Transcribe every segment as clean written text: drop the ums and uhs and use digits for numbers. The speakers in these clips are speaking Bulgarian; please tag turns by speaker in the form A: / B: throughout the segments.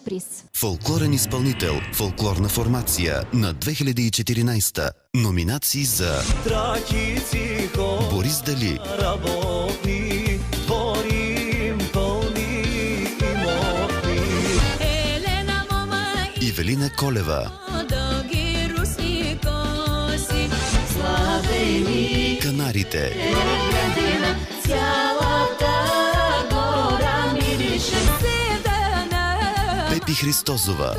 A: приз.
B: Фолклорен изпълнител, фолклорна формация на 2014. Номинации за Борис Дали, Ивелина Колева, Канарите, Пепи Христозова,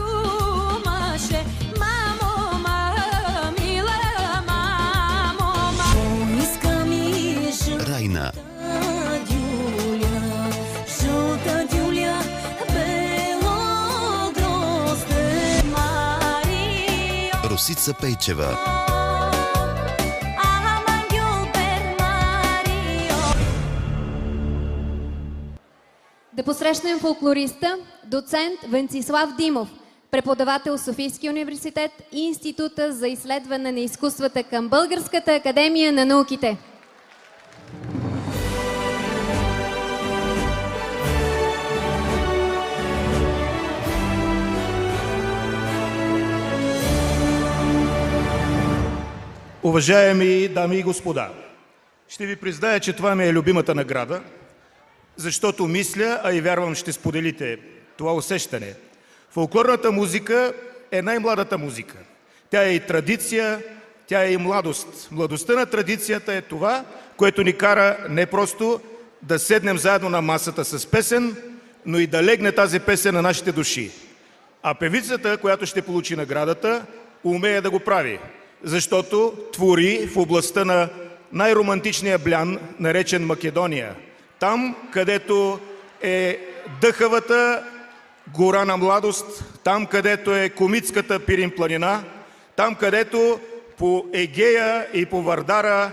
B: Райна, Росица Пейчева,
A: Да посрещнем фолклориста, доцент Венцислав Димов, преподавател в Софийския университет и Института за изследване на изкуствата към Българската академия на науките.
C: Уважаеми дами и господа, ще ви призная, че това ми е любимата награда, защото мисля, а и вярвам ще споделите това усещане. Фолклорната музика е най-младата музика. Тя е и традиция, тя е и младост. Младостта на традицията е това, което ни кара не просто да седнем заедно на масата с песен, но и да легне тази песен на нашите души. А певицата, която ще получи наградата, умее да го прави, защото твори в областта на най-романтичния блян, наречен Македония. Там, където е дъхавата гора на младост, там, където е комитската Пирин планина, там, където по Егея и по Вардара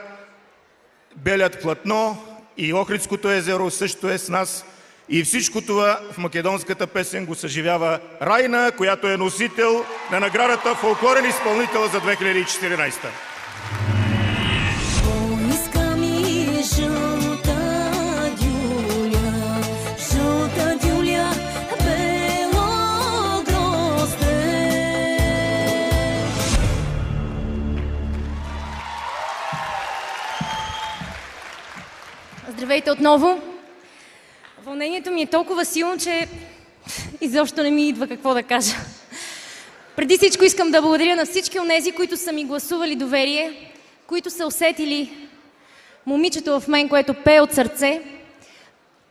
C: белят платно и Охридското езеро също е с нас. И всичко това в македонската песен го съживява Райна, която е носител на наградата фолклорен изпълнител за 2014.
D: Здравейте отново! Вълнението ми е толкова силно, че изобщо не ми идва какво да кажа. Преди всичко искам да благодаря на всички онези, които са ми гласували доверие, които са усетили момичето в мен, което пее от сърце,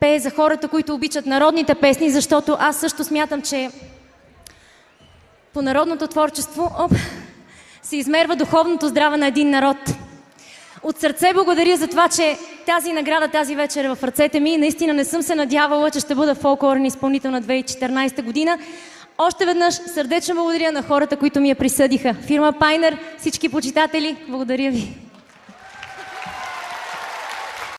D: пее за хората, които обичат народните песни, защото аз също смятам, че по народното творчество се измерва духовното здраве на един народ. От сърце благодаря за това, че тази награда тази вечер е в ръцете ми. Наистина не съм се надявала, че ще бъда фолклорен изпълнител на 2014 година. Още веднъж сърдечно благодаря на хората, които ми я присъдиха. Фирма Пайнер, всички почитатели, благодаря ви.